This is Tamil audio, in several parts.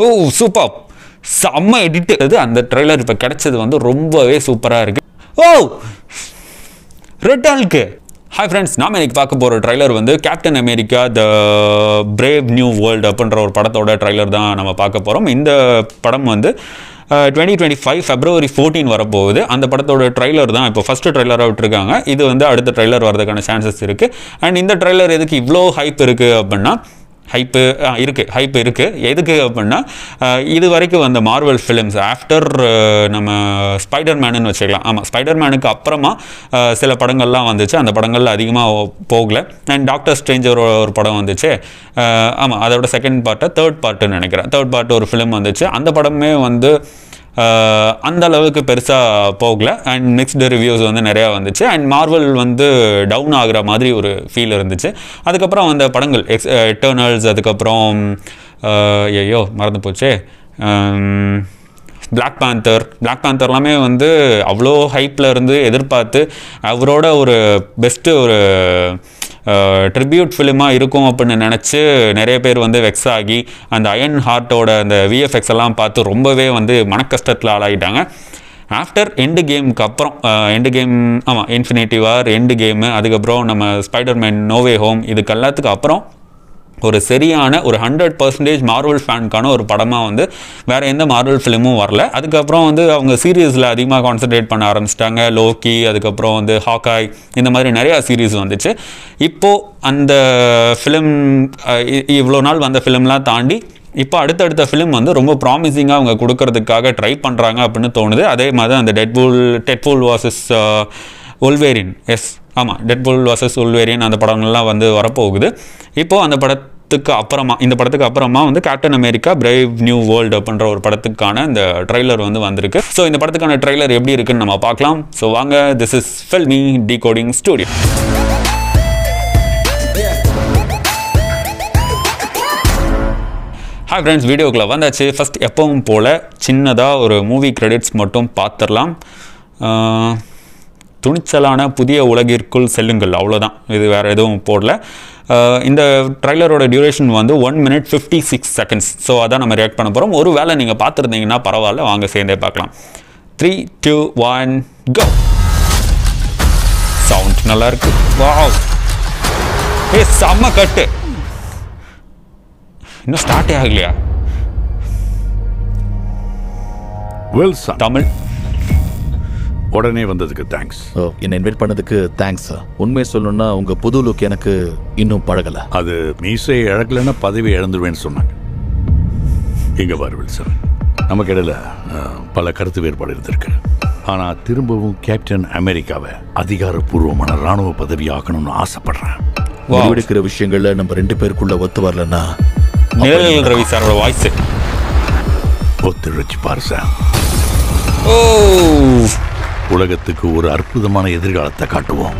ஓ சூப்பர், செம்ம எடிட். அது அந்த ட்ரெய்லர் இப்போ கிடைச்சது வந்து ரொம்பவே சூப்பராக இருக்குது. ஓ ரெட் ஹல்க். ஹாய் ஃப்ரெண்ட்ஸ், நாம் இன்னைக்கு பார்க்க போகிற ட்ரைலர் வந்து கேப்டன் அமெரிக்கா த பிரேவ் நியூ வேர்ல்டு அப்படின்ற ஒரு படத்தோட ட்ரைலர் தான் நம்ம பார்க்க போகிறோம். இந்த படம் வந்து 2025 February 14 வரப்போகுது. அந்த படத்தோட ட்ரைலர் தான் இப்போ ஃபஸ்ட்டு ட்ரைலராக விட்டுருக்காங்க. இது வந்து அடுத்த ட்ரைலர் வரதுக்கான சான்சஸ் இருக்குது. அண்ட் இந்த ட்ரைலர் எதுக்கு இவ்வளோ ஹைப் இருக்குது அப்படின்னா, ஹைப்பு இருக்குது எதுக்கு அப்படின்னா, இது வரைக்கும் வந்த மார்வல் ஃபிலிம்ஸ் ஆஃப்டர் நம்ம ஸ்பைடர்மேனுன்னு வச்சுக்கலாம். ஆமாம், ஸ்பைடர்மேனுக்கு அப்புறமா சில படங்கள்லாம் வந்துச்சு. அந்த படங்களில் அதிகமாக போகல. அண்ட் டாக்டர் ஸ்ட்ரேஞ்சர் ஒரு படம் வந்துச்சு. ஆமாம், அதோட செகண்ட் தேர்ட் பார்ட்டுன்னு நினைக்கிறேன். தேர்ட் பார்ட் ஒரு ஃபிலிம் வந்துச்சு. அந்த படமே வந்து அந்த அளவுக்கு பெருசாக போகல. அண்ட் மிக்ஸ்டு ரிவ்யூஸ் வந்து நிறையா வந்துச்சு. அண்ட் மார்வல் வந்து டவுன் ஆகிற மாதிரி ஒரு ஃபீல் இருந்துச்சு. அதுக்கப்புறம் அந்த படங்கள் எட்டர்னல்ஸ், அதுக்கப்புறம் மறந்து போச்சு, பிளாக் பேந்தர் எல்லாமே வந்து அவ்வளோ ஹைப்பில் இருந்து எதிர்பார்த்து அவரோட ஒரு பெஸ்ட்டு ஒரு ட்ரிபியூட் ஃபிலிமாக இருக்கும் அப்படின்னு நினச்சி நிறைய பேர் வந்து வெக்ஸ் ஆகி அந்த அயன் ஹார்ட்டோட அந்த விஎஃப்எக்ஸ் எல்லாம் பார்த்து ரொம்பவே வந்து மனக்கஷ்டத்தில் ஆளாகிட்டாங்க. ஆஃப்டர் எண்டு கேமுக்கு அப்புறம் இன்ஃபினிட்டி வார், எண்டு கேமு, அதுக்கப்புறம் நம்ம ஸ்பைடர்மேன் நோவே ஹோம், இதுக்கு எல்லாத்துக்கு அப்புறம் ஒரு சரியான ஒரு 100% மார்வல் ஃபேனுக்கான ஒரு படமாக வந்து வேறு எந்த மார்வல் ஃபிலிமும் வரல. அதுக்கப்புறம் வந்து அவங்க சீரீஸில் அதிகமாக கான்சன்ட்ரேட் பண்ண ஆரம்பிச்சிட்டாங்க. லோக்கி, அதுக்கப்புறம் வந்து ஹாக்காய், இந்த மாதிரி நிறையா சீரீஸ் வந்துச்சு. இப்போது அந்த ஃபிலிம் இவ்வளோ நாள் வந்த ஃபிலிம்லாம் தாண்டி இப்போ அடுத்தடுத்த ஃபிலிம் வந்து ரொம்ப ப்ராமிசிங்காக அவங்க கொடுக்கறதுக்காக ட்ரை பண்ணுறாங்க அப்படின்னு தோணுது. அதே மாதிரி அந்த டெட்பூல் வாசஸ் ஒல்வேரியன், டெட்பூல் வாசஸ் ஒல்வேரியன் அந்த படங்கள்லாம் வந்து வரப்போகுது. இப்போது அந்த இந்த படத்துக்கு அப்புறமா வந்து captain America brave new world அப்படின்ற ஒரு படத்துக்கான இந்த ட்ரைலர் வந்து வந்திருக்கு. ஸோ இந்த படத்துக்கான ட்ரைலர் எப்படி இருக்குன்னு நம்ம பார்க்கலாம். ஸோ வாங்க, this is filmi decoding studio. Hi friends, வீடியோக்குள்ளே வந்தாச்சு. ஃபஸ்ட் எப்பவும் போல் சின்னதாக ஒரு மூவி கிரெடிட்ஸ் மட்டும் பார்த்துடலாம். துணிச்சலான புதிய உலகிற்குள் செல்லுங்கள், அவ்வளோதான். இது வேறு எதுவும் போடல. இந்த ட்ரைலரோட டியூரேஷன் வந்து 1 minute 56 seconds. ஸோ அதான் நம்ம ரியாக்ட் பண்ண போகிறோம். ஒரு வேளை நீங்கள் பார்த்துருந்தீங்கன்னா பரவாயில்ல, வாங்க சேர்ந்தே பார்க்கலாம். 3, 2, 1 go. சவுண்ட் நல்லா இருக்கு. வாவ், செம்ம கட்டு. இன்னும் ஸ்டார்ட்டே ஆகலையா? தமிழ் உடனே வந்ததுக்கு தேங்க்ஸ். என்னை இன்வைட் பண்ணதுக்கு தேங்க்ஸ் சார். உண்மையை சொல்லணும்னா உங்கள் புது லுக் எனக்கு இன்னும் பழகலை. அது மீசை இழக்கலைன்னா பதவி இழந்துருவேன்னு சொன்னாங்க. இங்கே வருவில் சார், நமக்கு இடையில பல கருத்து வேறுபாடு இருந்திருக்கு. ஆனால் திரும்பவும் கேப்டன் அமெரிக்காவை அதிகாரப்பூர்வமான இராணுவ பதவி ஆக்கணும்னு ஆசைப்படுறேன். முடிவெடுக்கிற விஷயங்கள்ல நம்ம 2 பேருக்குள்ள ஒத்து வரலன்னா நிழல் ரவி சாரோட வாய்ஸ் ஒத்துழைச்சு பாரு சார். உலகத்துக்கு ஒரு அற்புதமான எதிர்காலத்தை காட்டுவோம்.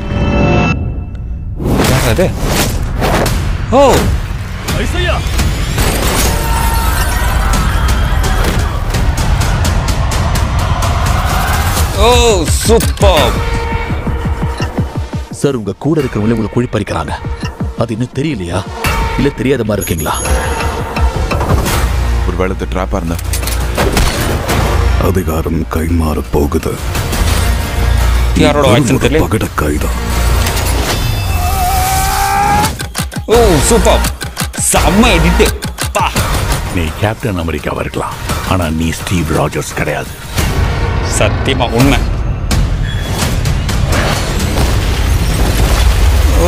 Super sir. உங்க கூட இருக்கிறவங்களே உங்களை குழி பறிக்கிறாங்க. அது இன்னும் தெரியலையா, இல்ல தெரியாத மாதிரி இருக்கீங்களா? ஒரு வேளத்தை ட்ராப்பா இருந்தா அதிகாரம் கைமாற போகுது. யாரோட வாய்ஸ் பகட கைதான். ஓ சூப்பர், செம்ம எடிட். நீ கேப்டன் அமெரிக்காவா இருக்கலாம், ஆனா நீ ஸ்டீவ் ராஜர்ஸ் கிடையாது. சத்தியமா உண்மை.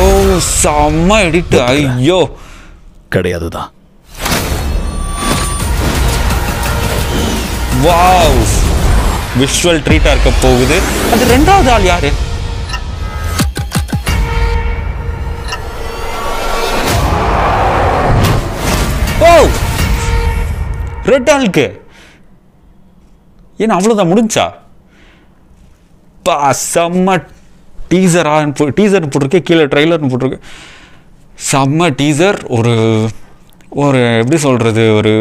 ஓ செம்ம எடிட். ஐயோ, கிடையாதுதான். வாவ், விஷுவல் ட்ரீட்டா இருக்க போகுது. அது ரெண்டாவது ஆள் யாரு? ஓ ரெட் ஆளுக்கு ஏன்னா அவ்வளோதான் முடிஞ்சா? செம்ம டீசர் போட்டிருக்கேன், கீழே ட்ரைலர்னு போட்டிருக்கு. செம்ம டீசர். ஒரு எப்படி சொல்கிறது, ஒரு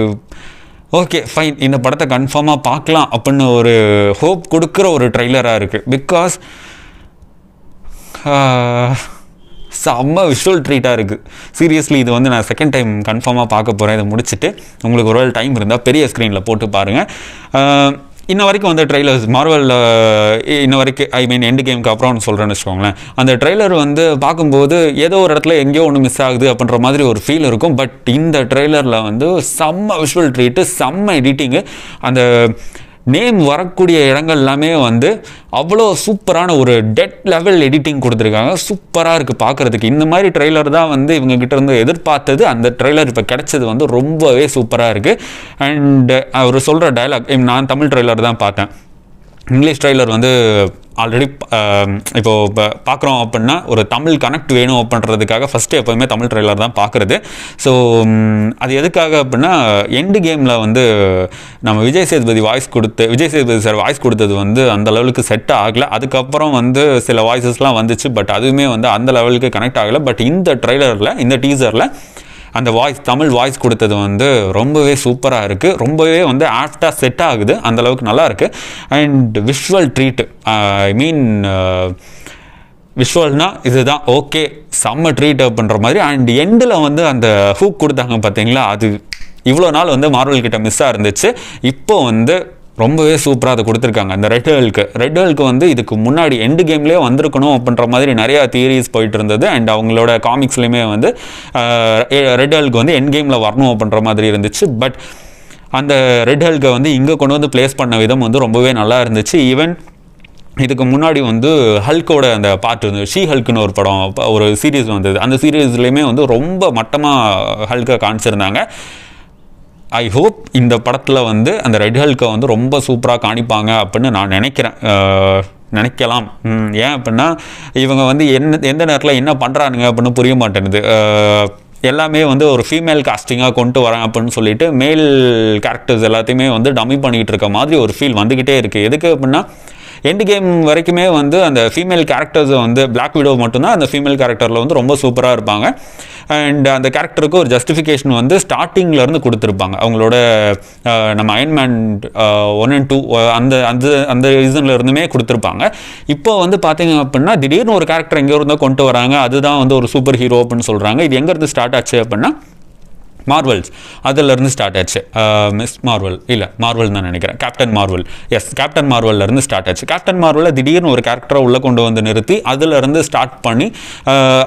ஓகே ஃபைன், இந்த படத்தை கன்ஃபார்மாக பார்க்கலாம் அப்படின்னு ஒரு ஹோப் கொடுக்குற ஒரு ட்ரெய்லராக இருக்குது. பிகாஸ் செம்ம விஷுவல் ட்ரீட்டாக இருக்குது. சீரியஸ்லி இது வந்து நான் செகண்ட் டைம் கன்ஃபார்மாக பார்க்க போகிறேன். இதை முடிச்சுட்டு உங்களுக்கு ஒரு டைம் இருந்தால் பெரிய ஸ்க்ரீனில் போட்டு பாருங்கள். இன்ன வரைக்கும் வந்து ட்ரெய்லர்ஸ் மார்வலில் இன்ன வரைக்கும் ஐ மீன் எண்டு கேமுக்கு அப்புறம்னு சொல்கிறேன்னு வச்சுக்கோங்களேன், அந்த ட்ரெய்லர் வந்து பார்க்கும்போது ஏதோ ஒரு இடத்துல எங்கேயோ ஒன்று மிஸ் ஆகுது அப்படின்ற மாதிரி ஒரு ஃபீல் இருக்கும். பட் இந்த ட்ரெய்லரில் வந்து செம்ம விஷுவல் ட்ரீட்டு, செம்ம எடிட்டிங்கு, அந்த நேம் வரக்கூடிய இடங்கள் எல்லாமே வந்து அவ்வளோ சூப்பரான ஒரு டெட் லெவல் எடிட்டிங் கொடுத்துருக்காங்க. சூப்பராக இருக்குது பார்க்குறதுக்கு. இந்த மாதிரி ட்ரெய்லர் தான் வந்து இவங்ககிட்ட இருந்து எதிர்பார்த்தது. அந்த ட்ரெய்லர் இப்போ கிடைச்சது வந்து ரொம்பவே சூப்பராக இருக்குது. அண்ட் அவர் சொல்கிற டயலாக், நான் தமிழ் ட்ரெய்லர் தான் பார்த்தேன். இங்கிலீஷ் ட்ரெய்லர் வந்து ஆல்ரெடி இப்போது பார்க்குறோம் அப்படின்னா ஒரு தமிழ் கனெக்ட் வேணும் அப்படின்றதுக்காக ஃபஸ்ட்டு எப்போவுமே தமிழ் ட்ரெய்லர் தான் பார்க்குறது. ஸோ அது எதுக்காக அப்படின்னா எண்டு கேமில் வந்து நம்ம விஜய் சேதுபதி சார் வாய்ஸ் கொடுத்தது வந்து அந்த லெவலுக்கு செட் ஆகலை. அதுக்கப்புறம் வந்து சில வாய்ஸஸ்லாம் வந்துச்சு, பட் அதுவுமே வந்து அந்த லெவலுக்கு கனெக்ட் ஆகலை. பட் இந்த ட்ரெய்லரில், இந்த டீசரில் அந்த தமிழ் வாய்ஸ் கொடுத்தது வந்து ரொம்பவே சூப்பராக இருக்குது. ரொம்பவே வந்து ஆப்டாக செட் ஆகுது, அந்தளவுக்கு நல்லா இருக்குது. அண்ட் விஷுவல் ட்ரீட், ஐ மீன் விஷுவல்னால் இதுதான் ஓகே, செம்ம ட்ரீட் அப்படின்ற மாதிரி. அண்ட் எண்டில் வந்து அந்த ஹூக் கொடுத்தாங்க பார்த்தீங்களா, அது இவ்வளோ நாள் வந்து மார்வல் கிட்ட மிஸ்ஸாக இருந்துச்சு. இப்போ வந்து ரொம்பவே சூப்பராக அதை கொடுத்துருக்காங்க. அந்த ரெட் ஹல்க்கு வந்து இதுக்கு முன்னாடி எண்டு கேம்லேயே வந்திருக்கணும் அப்படின்ற மாதிரி நிறையா தியரிஸ் போயிட்டு இருந்தது. அண்ட் அவங்களோட காமிக்ஸ்லேயுமே வந்து ரெட் ஹல்க்கு வந்து எண்ட் கேமில் வரணும் அப்படின்ற மாதிரி இருந்துச்சு. பட் அந்த ரெட் ஹல்க்கை வந்து இங்கே கொண்டு வந்து பிளேஸ் பண்ண விதம் வந்து ரொம்பவே நல்லா இருந்துச்சு. ஈவன் இதுக்கு முன்னாடி வந்து ஹல்கோட அந்த பார்ட் வந்து ஷீ ஹல்க்குன்னு ஒரு படம், ஒரு சீரீஸ் வந்தது. அந்த சீரீஸ்லேயுமே வந்து ரொம்ப மட்டமாக ஹல்கை காமிச்சிருந்தாங்க. ஐ ஹோப் இந்த படத்தில் வந்து அந்த ரெட் ஹல்கை வந்து ரொம்ப சூப்பராக காணிப்பாங்க அப்படின்னு நான் நினைக்கலாம். ஏன் அப்படின்னா இவங்க வந்து எந்த நேரத்தில் என்ன பண்ணுறானுங்க அப்படின்னு புரிய மாட்டேங்குது. எல்லாமே வந்து ஒரு ஃபீமேல் காஸ்டிங்காக கொண்டு வரேன் அப்படின்னு சொல்லிட்டு மேல் கேரக்டர்ஸ் எல்லாத்தையுமே வந்து டம்மி பண்ணிக்கிட்டு இருக்க மாதிரி ஒரு ஃபீல் வந்துக்கிட்டே இருக்குது. எதுக்கு அப்படின்னா எண்டு கேம் வரைக்குமே வந்து அந்த ஃபீமேல் கேரக்டர்ஸை வந்து பிளாக் விடோ மட்டும்தான் அந்த ஃபீமேல் கேரக்டரில் வந்து ரொம்ப சூப்பராக இருப்பாங்க. அண்ட் அந்த கேரக்டருக்கு ஒரு ஜஸ்டிஃபிகேஷன் வந்து ஸ்டார்டிங்லேருந்து கொடுத்துருப்பாங்க. அவங்களோட நம்ம அயன்மேன் 1 and 2 அந்த அந்த அந்த ரீசனில் இருந்துமே கொடுத்துருப்பாங்க. இப்போ வந்து பார்த்தீங்க அப்படின்னா திடீர்னு ஒரு கேரக்டர் எங்கே இருந்தால் கொண்டு வராங்க, அதுதான் வந்து ஒரு சூப்பர் ஹீரோ அப்படின்னு சொல்கிறாங்க. இது எங்கேருந்து ஸ்டார்ட் ஆச்சு அப்படின்னா மார்வல்ஸ், அதிலிருந்து ஸ்டார்ட் ஆச்சு. மிஸ் மார்வல் இல்லை, மார்வல் தான் நினைக்கிறேன், கேப்டன் மார்வல். எஸ், கேப்டன் மார்வல்லேருந்து ஸ்டார்ட் ஆச்சு. கேப்டன் மார்வலில் திடீர்னு ஒரு கேரக்டரை உள்ளே கொண்டு வந்து நிறுத்தி அதிலிருந்து ஸ்டார்ட் பண்ணி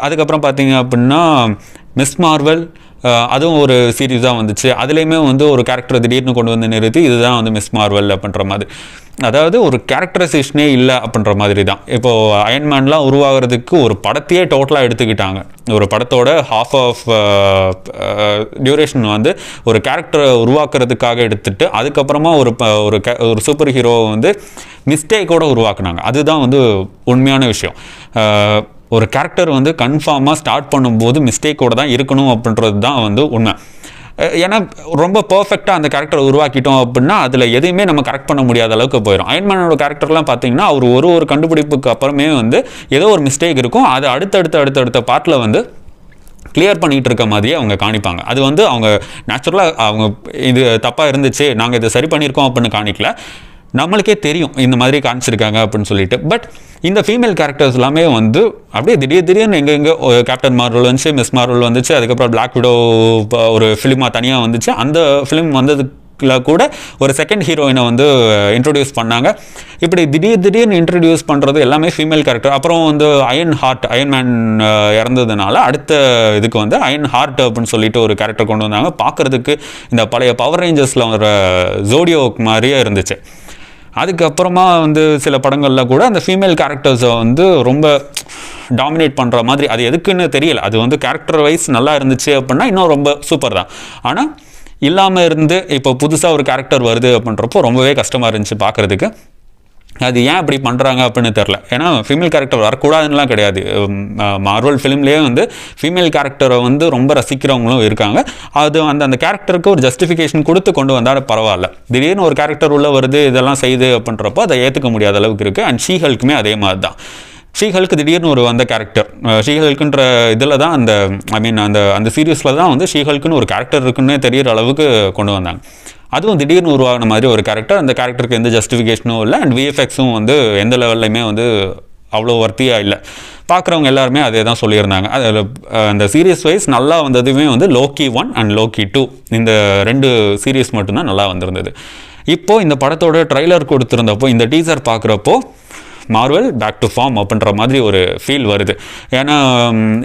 அதுக்கப்புறம் பார்த்தீங்க அப்படின்னா மிஸ் மார்வல், அதுவும் ஒரு சீரீஸாக வந்துச்சு. அதுலேயுமே வந்து ஒரு கேரக்டரை திடீர்னு கொண்டு வந்து நிறுத்தி இதுதான் வந்து மிஸ் மார்வல் அப்படின்ற மாதிரி. அதாவது ஒரு கேரக்டரைசேஷனே இல்லை அப்படின்ற மாதிரி தான். இப்போது அயன்மேன்லாம் உருவாகிறதுக்கு ஒரு படத்தையே டோட்டலாக எடுத்துக்கிட்டாங்க. ஒரு படத்தோட ஹாஃப் ஆஃப் டியூரேஷன் வந்து ஒரு கேரக்டரை உருவாக்குறதுக்காக எடுத்துகிட்டு அதுக்கப்புறமா ஒரு சூப்பர் ஹீரோவை வந்து மிஸ்டேக்கோடு உருவாக்குனாங்க. அதுதான் வந்து உண்மையான விஷயம். ஒரு கேரக்டர் வந்து கன்ஃபார்மாக ஸ்டார்ட் பண்ணும்போது மிஸ்டேக்கோடு தான் இருக்கணும் அப்படின்றது தான் வந்து உண்மை. ஏன்னா ரொம்ப பர்ஃபெக்டாக அந்த கேரக்டரை உருவாக்கிட்டோம் அப்படின்னா அதில் எதையுமே நம்ம கரெக்ட் பண்ண முடியாத அளவுக்கு போயிடும். அயன்மேனோட கேரக்டர்லாம் பார்த்தீங்கன்னா அவர் ஒரு கண்டுபிடிப்புக்கு அப்புறமே வந்து ஏதோ ஒரு மிஸ்டேக் இருக்கும், அது அடுத்தடுத்த பார்ட்டில் வந்து கிளியர் பண்ணிகிட்டு இருக்க மாதிரியே அவங்க காணிப்பாங்க. அது வந்து அவங்க நேச்சுரலாக அவங்க இது தப்பாக இருந்துச்சு, நாங்கள் இதை சரி பண்ணியிருக்கோம் அப்படின்னு காணிக்கல, நம்மளுக்கே தெரியும் இந்த மாதிரி காமிச்சிருக்காங்க அப்படின்னு சொல்லிட்டு. பட் இந்த ஃபீமேல் கேரக்டர்ஸ் எல்லாமே வந்து அப்படியே திடீர்னு எங்கெங்கே கேப்டன் மார்வல் வந்துச்சு, மிஸ் மார்வல் வந்துச்சு, அதுக்கப்புறம் பிளாக் விடோ ஒரு ஃபிலிமாக தனியாக வந்துச்சு. அந்த ஃபிலிம் வந்ததுக்குள்ள கூட ஒரு செகண்ட் ஹீரோயினை வந்து இன்ட்ரடியூஸ் பண்ணாங்க. இப்படி திடீர்னு இன்ட்ரடியூஸ் பண்ணுறது எல்லாமே ஃபீமேல் கேரக்டர். அப்புறம் வந்து அயன்மேன் இறந்ததுனால அடுத்த இதுக்கு வந்து அயன் ஹார்ட் அப்படின்னு சொல்லிட்டு ஒரு கேரக்டர் கொண்டு வந்தாங்க. பார்க்குறதுக்கு இந்த பழைய பவர் ரேஞ்சர்ஸில் வர ஜோடியோக் மாதிரியே இருந்துச்சு. அதுக்கப்புறமா வந்து சில படங்களில் கூட அந்த ஃபீமேல் கேரக்டர்ஸை வந்து ரொம்ப டாமினேட் பண்ணுற மாதிரி, அது எதுக்குன்னு தெரியல. அது வந்து கேரக்டர் வைஸ் நல்லா இருந்துச்சு அப்படின்னா இன்னும் ரொம்ப சூப்பர் தான். ஆனால் இல்லாமல் இருந்து இப்போ புதுசாக ஒரு கேரக்டர் வருது அப்படின்றப்போ ரொம்பவே கஷ்டமாக இருந்துச்சு பார்க்குறதுக்கு. அது ஏன் அப்படி பண்ணுறாங்க அப்படின்னு தெரில. ஏன்னா ஃபீமேல் கேரக்டர் வரக்கூடாதுன்னெலாம் கிடையாது. மார்வல் ஃபிலிம்லேயே வந்து ஃபீமேல் கேரக்டரை வந்து ரொம்ப ரசிக்கிறவங்களும் இருக்காங்க. அது அந்த கேரக்டருக்கு ஒரு ஜஸ்டிஃபிகேஷன் கொடுத்து கொண்டு வந்தால் பரவாயில்ல. திடீர்னு ஒரு கேரக்டர் உள்ளே வருது, இதெல்லாம் செய்யுது அப்படின்றப்போ அதை ஏற்றுக்க முடியாத அளவுக்கு இருக்குது. அண்ட் ஷீ ஹல்க்குமே அதே மாதிரி தான். ஷீ ஹல்க்கு திடீர்னு ஒரு வந்த கேரக்டர், ஷீ ஹல்க்குன்ற இதில் தான் அந்த சீரீஸில் தான் வந்து ஷீ ஹல்க்குன்னு ஒரு கேரக்டர் இருக்குன்னே தெரிகிற அளவுக்கு கொண்டு வந்தாங்க. அதுவும் திடீர்னு உருவாகின மாதிரி ஒரு கேரக்டர். அந்த கேரக்டருக்கு எந்த ஜஸ்டிஃபிகேஷனும் இல்லை. அண்ட் விஎஃப்எக்ஸும் வந்து எந்த லெவல்லையுமே வந்து அவ்வளோ வர்த்தியாக இல்லை. பார்க்குறவங்க எல்லாருமே அதே தான் சொல்லியிருந்தாங்க. அதில் அந்த சீரியஸ் வைஸ் நல்லா வந்ததுமே வந்து லோக்கி 1 அண்ட் லோக்கி 2 இந்த 2 சீரியஸ் மட்டும்தான் நல்லா வந்திருந்தது. இப்போது இந்த படத்தோட ட்ரைலர் கொடுத்துருந்தப்போ இந்த டீசர் பார்க்குறப்போ மார்வெல் பேக் டு ஃபார்ம் அப்படின்ற மாதிரி ஒரு ஃபீல் வருது. ஏன்னா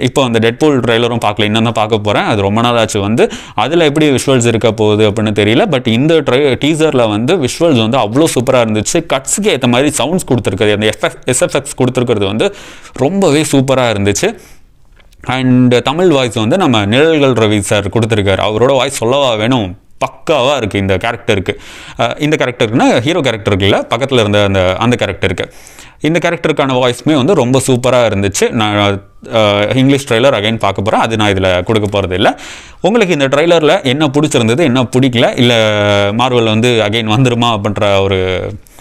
இப்போ அந்த டெட்பூல் ட்ரைலரும் பார்க்கல, இன்னும் தான் பார்க்க போகிறேன். அது ரொம்ப நாள் ஆச்சு வந்து. அதில் எப்படி விஷுவல்ஸ் இருக்க போகுது அப்படின்னு தெரியல. பட் இந்த டீசரில் வந்து விஷுவல்ஸ் வந்து அவ்வளோ சூப்பராக இருந்துச்சு. கட்ஸுக்கு ஏற்ற மாதிரி சவுண்ட்ஸ் கொடுத்துருக்குறது, அந்த எஸ்எஃப்எக்ஸ் கொடுத்துருக்கிறது வந்து ரொம்பவே சூப்பராக இருந்துச்சு. அண்ட் தமிழ் வாய்ஸ் வந்து நம்ம நிழல்கள் ரவி சார் கொடுத்துருக்காரு. அவரோட வாய்ஸ் சொல்லவா வேணும், பக்காவாக இருக்குது இந்த கேரக்டருக்கு. இந்த கேரக்டருக்குன்னா ஹீரோ கேரக்டருக்கு இல்லை, பக்கத்தில் இருந்த அந்த கேரக்டருக்கு. இந்த கேரக்டருக்கான வாய்ஸுமே வந்து ரொம்ப சூப்பராக இருந்துச்சு. நான் இங்கிலீஷ் ட்ரைலர் அகைன் பார்க்க போகிறேன், அது நான் இதில் கொடுக்க போகிறது இல்லை. உங்களுக்கு இந்த ட்ரைலரில் என்ன பிடிச்சிருந்தது, என்ன பிடிக்கல, இல்லை மார்வல் வந்து அகைன் வந்துருமா அப்படின்ற ஒரு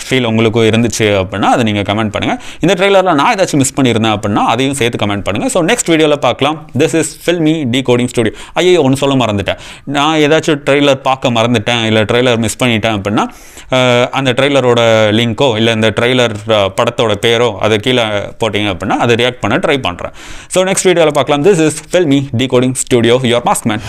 ஃபீல் உங்களுக்கும் இருந்துச்சு அப்படின்னா அதை நீங்கள் கமெண்ட் பண்ணுங்கள். இந்த ட்ரெய்லரில் நான் ஏதாச்சும் மிஸ் பண்ணியிருந்தேன் அப்படின்னா அதையும் சேர்த்து கமெண்ட் பண்ணுங்கள். ஸோ நெக்ஸ்ட் வீடியோவில் பார்க்கலாம். This is filmi decoding studio. ஐயோ ஒன்று சொல்ல மறந்துட்டேன். நான் ஏதாச்சும் ட்ரெய்லர் பார்க்க மறந்துட்டேன், இல்லை ட்ரெய்லர் மிஸ் பண்ணிட்டேன் அப்படின்னா அந்த ட்ரெய்லரோட லிங்க்கோ இல்லை இந்த ட்ரெய்லர் படத்தோட பேரோ அதை கீழே போட்டிங்க அப்படின்னா அதை ரியாக்ட் பண்ண ட்ரை பண்ணுறேன். ஸோ நெக்ஸ்ட் வீடியோவில் பார்க்கலாம். This is filmi decoding studio, your mask man.